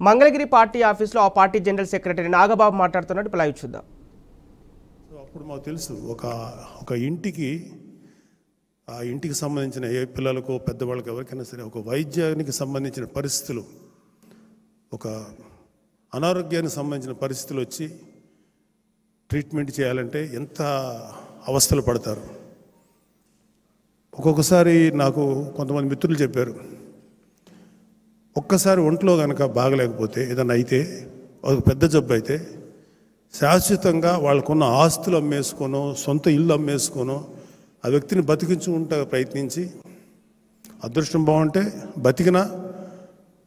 Mangalagiri party ఆఫీస్లో ఆ party general secretary Nagababu మాట్లాడుతున్నట్టు లైవ్ చూద్దాం. అప్పుడు మాకు తెలుసు ఒక ఇంటికి ఆ ఇంటికి సంబంధించిన ఏ పిల్లలకు పెద్దవాళ్ళకి ఎవరికైనా సరే ఒక వైద్యానికి సంబంధించిన పరిస్థితులు, ఒక అనారోగ్యానికి సంబంధించిన పరిస్థితులు వచ్చి ట్రీట్మెంట్ చేయాలంటే ఎంత అవస్థలు పడతారు. ఒక్కొక్కసారి నాకు కొంతమంది మిత్రులు చెప్పారు, ఒక్కసారి ఒంట్లో కనుక బాగలేకపోతే ఏదైనా అయితే ఒక పెద్ద జబ్బు అయితే శాశ్వతంగా వాళ్ళకున్న ఆస్తులు అమ్మేసుకోనో సొంత ఇల్లు అమ్మేసుకోనో ఆ వ్యక్తిని బతికించుకుంటా ప్రయత్నించి అదృష్టం బాగుంటే బతికినా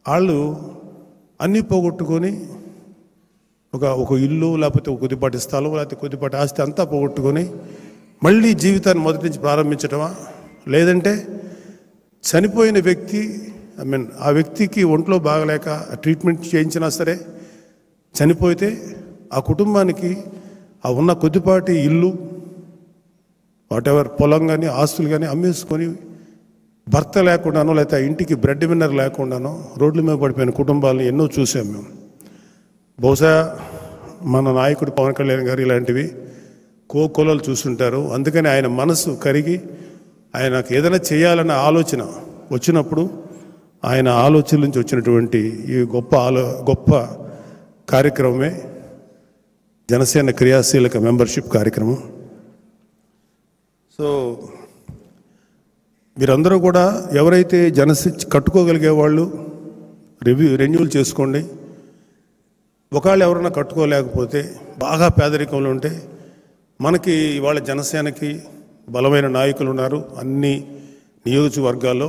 వాళ్ళు అన్నీ పోగొట్టుకొని ఒక ఇల్లు లేకపోతే ఒక కొద్దిపాటి స్థలం లేకపోతే కొద్దిపాటి ఆస్తి అంతా పోగొట్టుకొని మళ్ళీ జీవితాన్ని మొదటి నుంచి ప్రారంభించటమా, లేదంటే చనిపోయిన వ్యక్తి ఆ వ్యక్తికి ఒంట్లో బాగలేక ట్రీట్మెంట్ చేయించినా సరే చనిపోతే ఆ కుటుంబానికి ఆ ఉన్న కొద్దిపాటి ఇల్లు వాటెవర్ పొలం కానీ ఆస్తులు కానీ అమ్మేసుకొని భర్త లేకుండానో లేకపోతే ఆ ఇంటికి బ్రెడ్ విన్నర్ లేకుండానో రోడ్ల మీద పడిపోయిన కుటుంబాలను ఎన్నో చూసాం మేము. బహుశా మన నాయకుడు పవన్ కళ్యాణ్ గారు ఇలాంటివి కోకొలలు చూస్తుంటారు. అందుకని ఆయన మనసు కరిగి ఆయనకు ఏదైనా చేయాలన్న ఆలోచన వచ్చినప్పుడు ఆయన ఆలోచన నుంచి వచ్చినటువంటి ఈ గొప్ప కార్యక్రమమే జనసేన క్రియాశీలక మెంబర్షిప్ కార్యక్రమం. సో మీరందరూ కూడా ఎవరైతే కట్టుకోగలిగే వాళ్ళు రెన్యూల్ చేసుకోండి. ఒకవేళ ఎవరైనా కట్టుకోలేకపోతే బాగా పేదరికంలో ఉంటే మనకి ఇవాళ జనసేనకి బలమైన నాయకులు ఉన్నారు అన్ని నియోజకవర్గాల్లో.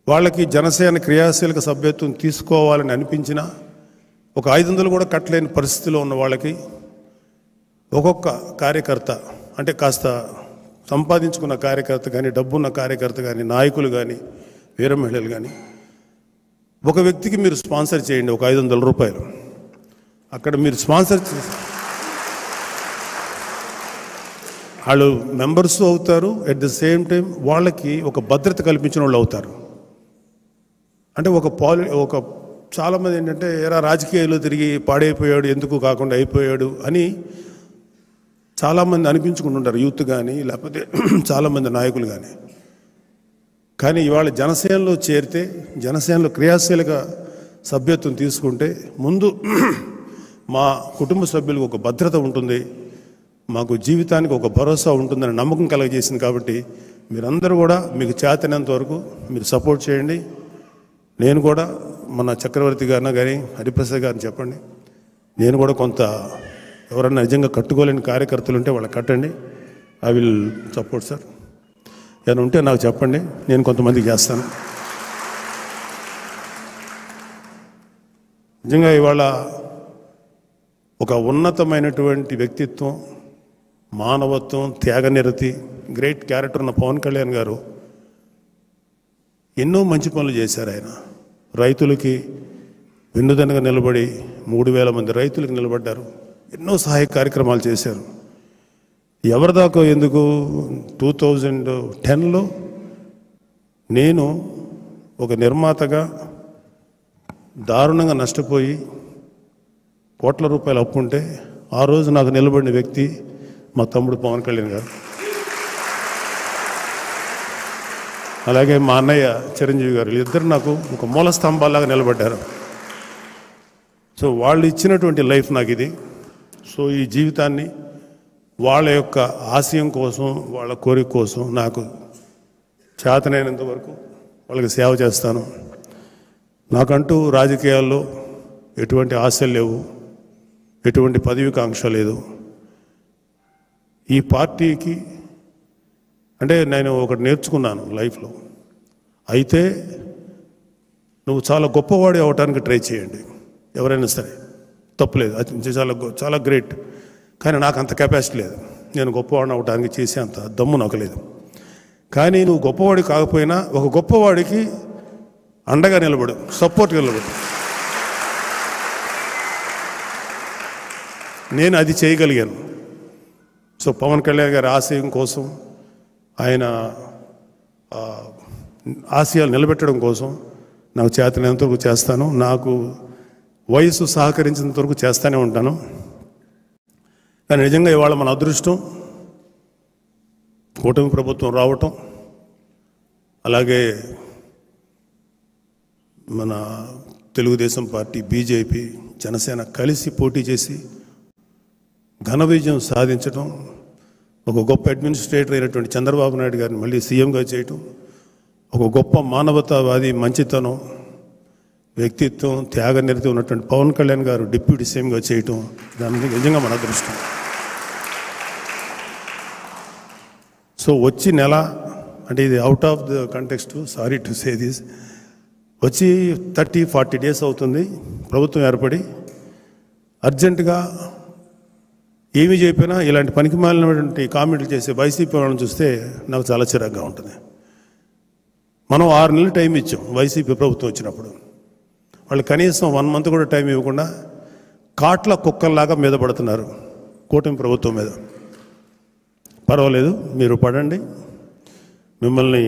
వాళ్ళకి జనసేన క్రియాశీలక సభ్యత్వం తీసుకోవాలని అనిపించినా ఒక 500 కూడా కట్టలేని పరిస్థితిలో ఉన్న వాళ్ళకి ఒక్కొక్క కార్యకర్త అంటే కాస్త సంపాదించుకున్న కార్యకర్త కానీ డబ్బున్న కార్యకర్త కానీ నాయకులు కానీ వీర మహిళలు కానీ ఒక వ్యక్తికి మీరు స్పాన్సర్ చేయండి. ఒక 500 రూపాయలు అక్కడ మీరు స్పాన్సర్ చేసి వాళ్ళు మెంబర్స్ అవుతారు. ఎట్ ద సేమ్ టైం వాళ్ళకి ఒక భద్రత కల్పించిన వాళ్ళు అవుతారు. అంటే ఒక చాలామంది ఏంటంటే ఎరా రాజకీయాల్లో తిరిగి పాడైపోయాడు ఎందుకు కాకుండా అయిపోయాడు అని చాలామంది అనిపించుకుంటుంటారు, యూత్ కానీ లేకపోతే చాలామంది నాయకులు కానీ. కానీ ఇవాళ జనసేనలో చేరితే జనసేనలో క్రియాశీలక సభ్యత్వం తీసుకుంటే ముందు మా కుటుంబ సభ్యులకు ఒక భద్రత ఉంటుంది, మాకు జీవితానికి ఒక భరోసా ఉంటుందని నమ్మకం కలగజేసింది. కాబట్టి మీరందరూ కూడా మీకు చేతనంత వరకు మీరు సపోర్ట్ చేయండి. నేను కూడా మన చక్రవర్తి గారిన కానీ హరిప్రసాద్ గారిని చెప్పండి, నేను కూడా కొంత ఎవరన్నా నిజంగా కట్టుకోలేని కార్యకర్తలు ఉంటే వాళ్ళకి కట్టండి. I will support sir. ఏమైనా ఉంటే నాకు చెప్పండి, నేను కొంతమందికి చేస్తాను. నిజంగా ఇవాళ ఒక ఉన్నతమైనటువంటి వ్యక్తిత్వం, మానవత్వం, త్యాగనిరతి, గ్రేట్ క్యారెక్టర్ ఉన్న పవన్ కళ్యాణ్ గారు ఎన్నో మంచి పనులు చేశారు. ఆయన రైతులకి వెన్నుదన్నుగా నిలబడి 3000 మంది రైతులకు నిలబడ్డారు. ఎన్నో సహాయ కార్యక్రమాలు చేశారు. ఎవరిదాకా ఎందుకు 2010లో నేను ఒక నిర్మాతగా దారుణంగా నష్టపోయి కోట్ల రూపాయలు అప్పుంటే ఆ రోజు నాకు నిలబడిన వ్యక్తి మా తమ్ముడు పవన్ కళ్యాణ్ గారు. అలాగే మా అన్నయ్య చిరంజీవి గారు, ఇద్దరు నాకు ఒక మూల స్తంభాలాగా నిలబడ్డారు. సో వాళ్ళు ఇచ్చినటువంటి లైఫ్ నాకు ఇది. సో ఈ జీవితాన్ని వాళ్ళ యొక్క ఆశయం కోసం, వాళ్ళ కోరిక కోసం నాకు చేతనైనంత వరకు వాళ్ళకి సేవ చేస్తాను. నాకంటూ రాజకీయాల్లో ఎటువంటి ఆశలు లేవు, ఎటువంటి పదవికాంక్ష లేదు. ఈ పార్టీకి అంటే నేను ఒకటి నేర్చుకున్నాను లైఫ్లో, అయితే నువ్వు చాలా గొప్పవాడి అవడానికి ట్రై చేయండి ఎవరైనా సరే, తప్పులేదు, అది చాలా గ్రేట్. కానీ నాకు అంత కెపాసిటీ లేదు, నేను గొప్పవాడిని అవడానికి చేసే అంత దమ్ము నాకు లేదు. కానీ నువ్వు గొప్పవాడి కాకపోయినా ఒక గొప్పవాడికి అండగా నిలబడు, సపోర్ట్గా నిలబడు. నేను అది చేయగలిగాను. సో పవన్ కళ్యాణ్ గారి ఆశయం కోసం, ఆయన ఆశయాలు నిలబెట్టడం కోసం నాకు చేతనంతవరకు చేస్తాను. నాకు వయసు సహకరించినంత వరకు చేస్తూనే ఉంటాను. కానీ నిజంగా ఇవాళ మన అదృష్టం కూటమి ప్రభుత్వం రావటం, అలాగే మన తెలుగుదేశం పార్టీ, బీజేపీ, జనసేన కలిసి పోటీ చేసి ఘన విజయం సాధించడం, ఒక గొప్ప అడ్మినిస్ట్రేటర్ అయినటువంటి చంద్రబాబు నాయుడు గారిని మళ్ళీ సీఎంగా చేయటం, ఒక గొప్ప మానవతావాది, మంచితనం, వ్యక్తిత్వం, త్యాగనిరతి ఉన్నటువంటి పవన్ కళ్యాణ్ గారు డిప్యూటీ సీఎంగా చేయటం, దాని నిజంగా మన అదృష్టం. సో వచ్చి నెల, అంటే ఇది out of the context, sorry to say this, వచ్చి 30-40 డేస్ అవుతుంది ప్రభుత్వం ఏర్పడి. అర్జెంటుగా ఏమీ చెప్పినా ఇలాంటి పనికిమాలినటువంటి కామెంట్లు చేసే వైసీపీ వాళ్ళని చూస్తే నాకు చాలా చిరాగ్గా ఉంటుంది. మనం 6 నెలలు టైం ఇచ్చాం వైసీపీ ప్రభుత్వం వచ్చినప్పుడు. వాళ్ళు కనీసం 1 మంత్ కూడా టైం ఇవ్వకుండా కాట్ల కుక్కల్లాగా మీద పడుతున్నారు కూటమి ప్రభుత్వం మీద. పర్వాలేదు, మీరు పడండి, మిమ్మల్ని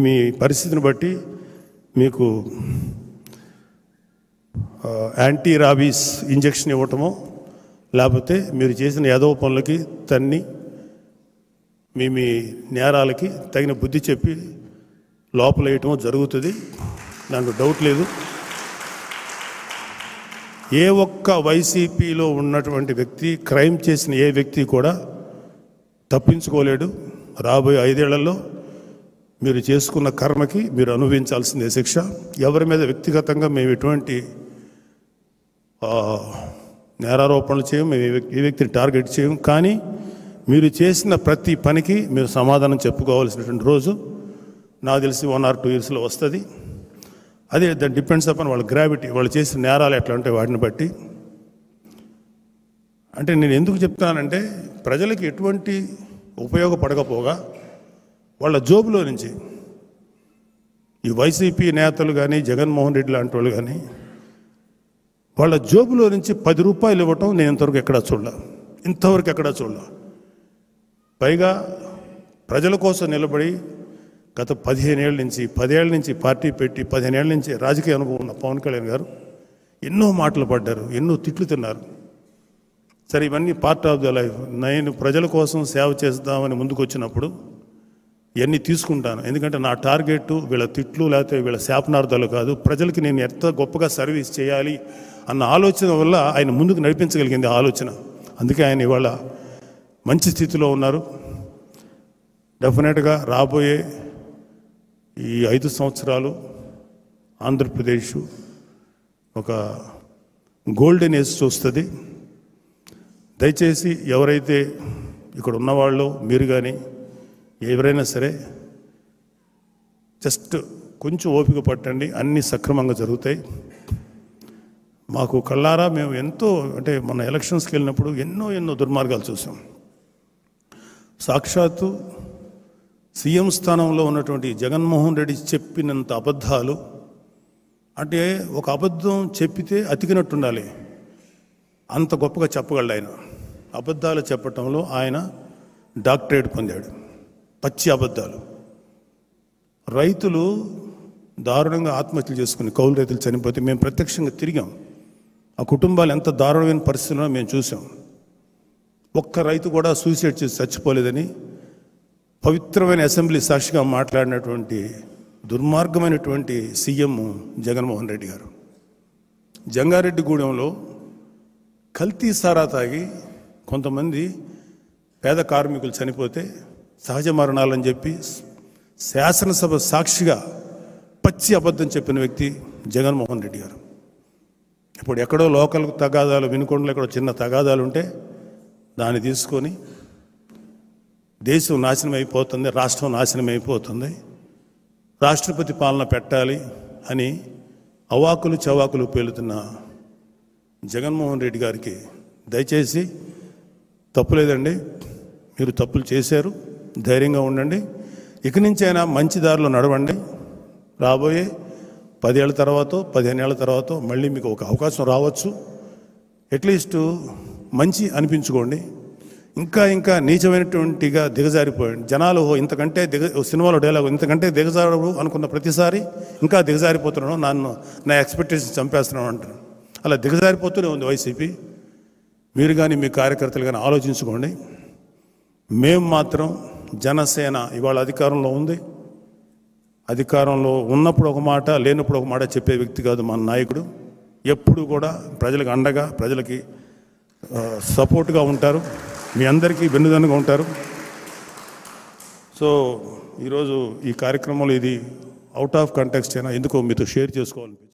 మీ పరిస్థితిని బట్టి మీకు యాంటీ రాబీస్ ఇంజెక్షన్ ఇవ్వటమో, లేకపోతే మీరు చేసిన యాదవ పనులకి తన్ని మీ నేరాలకి తగిన బుద్ధి చెప్పి లోపల వేయటమో జరుగుతుంది, దాంట్లో డౌట్ లేదు. ఏ ఒక్క వైసీపీలో ఉన్నటువంటి వ్యక్తి, క్రైమ్ చేసిన ఏ వ్యక్తి కూడా తప్పించుకోలేడు. రాబోయే 5 ఏళ్లలో మీరు చేసుకున్న కర్మకి మీరు అనుభవించాల్సిందే శిక్ష. ఎవరి మీద వ్యక్తిగతంగా మేము ఎటువంటి నేరారోపణలు చేయం, మేము ఏ వ్యక్తిని టార్గెట్ చేయం. కానీ మీరు చేసిన ప్రతి పనికి మీరు సమాధానం చెప్పుకోవాల్సినటువంటి రోజు నాకు తెలిసి 1 or 2 yearsలో వస్తుంది. అదే దట్ డిపెండ్స్ అపాన్ వాళ్ళ గ్రావిటీ, వాళ్ళు చేసిన నేరాలు ఎట్లా ఉంటాయి వాటిని బట్టి. అంటే నేను ఎందుకు చెప్తానంటే, ప్రజలకి ఎటువంటి ఉపయోగపడకపోగా వాళ్ళ జోబులో నుంచి ఈ వైసీపీ నేతలు కానీ, జగన్మోహన్ రెడ్డి లాంటి వాళ్ళు కానీ, వాళ్ళ జోబులో నుంచి 10 రూపాయలు ఇవ్వటం నేను ఇంతవరకు ఎక్కడా చూడలే. పైగా ప్రజల కోసం నిలబడి గత 15 ఏళ్ళ నుంచి, 10 ఏళ్ళ నుంచి పార్టీ పెట్టి, 15 ఏళ్ళ నుంచి రాజకీయ అనుభవం ఉన్న పవన్ కళ్యాణ్ గారు ఎన్నో మాటలు పడ్డారు, ఎన్నో తిట్లు తిన్నారు. సరే, ఇవన్నీ పార్ట్ ఆఫ్ ద లైఫ్. నేను ప్రజల కోసం సేవ చేద్దామని ముందుకు వచ్చినప్పుడు ఇవన్నీ తీసుకుంటాను. ఎందుకంటే నా టార్గెట్ వీళ్ళ తిట్లు లేకపోతే వీళ్ళ శాపనార్థాలు కాదు, ప్రజలకి నేను ఎంత గొప్పగా సర్వీస్ చేయాలి అన్న ఆలోచన వల్ల ఆయన ముందుకు నడిపించగలిగింది ఆలోచన. అందుకే ఆయన ఇవాళ మంచి స్థితిలో ఉన్నారు. డెఫినెట్గా రాబోయే ఈ 5 సంవత్సరాలు ఆంధ్రప్రదేశ్ ఒక గోల్డెన్ ఏజ్ చూస్తుంది. దయచేసి ఎవరైతే ఇక్కడ ఉన్నవాళ్ళు, మీరు కానీ ఎవరైనా సరే, జస్ట్ కొంచెం ఓపిక పట్టండి, అన్నీ సక్రమంగా జరుగుతాయి. మాకు కళ్ళారా మేము ఎంతో, అంటే మన ఎలక్షన్స్కి వెళ్ళినప్పుడు ఎన్నో దుర్మార్గాలు చూసాం. సాక్షాత్తు సీఎం స్థానంలో ఉన్నటువంటి జగన్మోహన్ రెడ్డి చెప్పినంత అబద్ధాలు, అంటే ఒక అబద్ధం చెప్పితే అతికినట్టుండాలి, అంత గొప్పగా చెప్పగలడు ఆయన. అబద్ధాలు చెప్పటంలో ఆయన డాక్టరేట్ పొందాడు. పచ్చి అబద్ధాలు. రైతులు దారుణంగా ఆత్మహత్యలు చేసుకుని, కౌలు రైతులు చనిపోతే మేము ప్రత్యక్షంగా తిరిగాం. ఆ కుటుంబాలు ఎంత దారుణమైన పరిస్థితుల్లో మేము చూసాం. ఒక్క రైతు కూడా సూసైడ్ చేసి చచ్చిపోలేదని పవిత్రమైన అసెంబ్లీ సాక్షిగా మాట్లాడినటువంటి దుర్మార్గమైనటువంటి సీఎం జగన్మోహన్ రెడ్డి గారు. జంగారెడ్డిగూడెంలో కల్తీ సారా తాగి కొంతమంది పేద కార్మికులు చనిపోతే సహజ మరణాలని చెప్పి శాసనసభ సాక్షిగా పచ్చి అబద్ధం చెప్పిన వ్యక్తి జగన్మోహన్ రెడ్డి గారు. ఇప్పుడు ఎక్కడో లోకల్ తగాదాలు, వినుకొండలో ఎక్కడో చిన్న తగాదాలు ఉంటే దాన్ని తీసుకొని దేశం నాశనం అయిపోతుంది, రాష్ట్రం నాశనం అయిపోతుంది, రాష్ట్రపతి పాలన పెట్టాలి అని అవాకులు చవాకులు పేలుతున్న జగన్మోహన్ రెడ్డి గారికి దయచేసి తప్పులేదండి, మీరు తప్పులు చేశారు, ధైర్యంగా ఉండండి, ఇక నుంచైనా మంచి దారిలో నడవండి. రాబోయే 10 ఏళ్ళ తర్వాత, 15 ఏళ్ళ తర్వాత మళ్ళీ మీకు ఒక అవకాశం రావచ్చు. అట్లీస్ట్ మంచి అనిపించుకోండి. ఇంకా నీచమైనటువంటిగా దిగజారిపోయండి. జనాలు ఇంతకంటే సినిమాలో డైలాగ్, ఇంతకంటే దిగజారు అనుకున్న ప్రతిసారి ఇంకా దిగజారిపోతున్నాను, నా ఎక్స్పెక్టేషన్ చంపేస్తున్నాను అంటారు. అలా దిగజారిపోతూనే ఉంది వైసీపీ. మీరు కానీ మీ కార్యకర్తలు కానీ ఆలోచించుకోండి. మేము మాత్రం జనసేన ఇవాళ అధికారంలో ఉంది. అధికారంలో ఉన్నప్పుడు ఒక మాట, లేనప్పుడు ఒక మాట చెప్పే వ్యక్తి కాదు మన నాయకుడు. ఎప్పుడు కూడా ప్రజలకు అండగా, ప్రజలకి సపోర్ట్గా ఉంటారు. మీ అందరికీ వెన్నుదన్నుగా ఉంటారు. సో ఈరోజు ఈ కార్యక్రమంలో ఇది అవుట్ ఆఫ్ కంటెక్స్ట్ అయినా ఎందుకో మీతో షేర్ చేసుకోవాలి.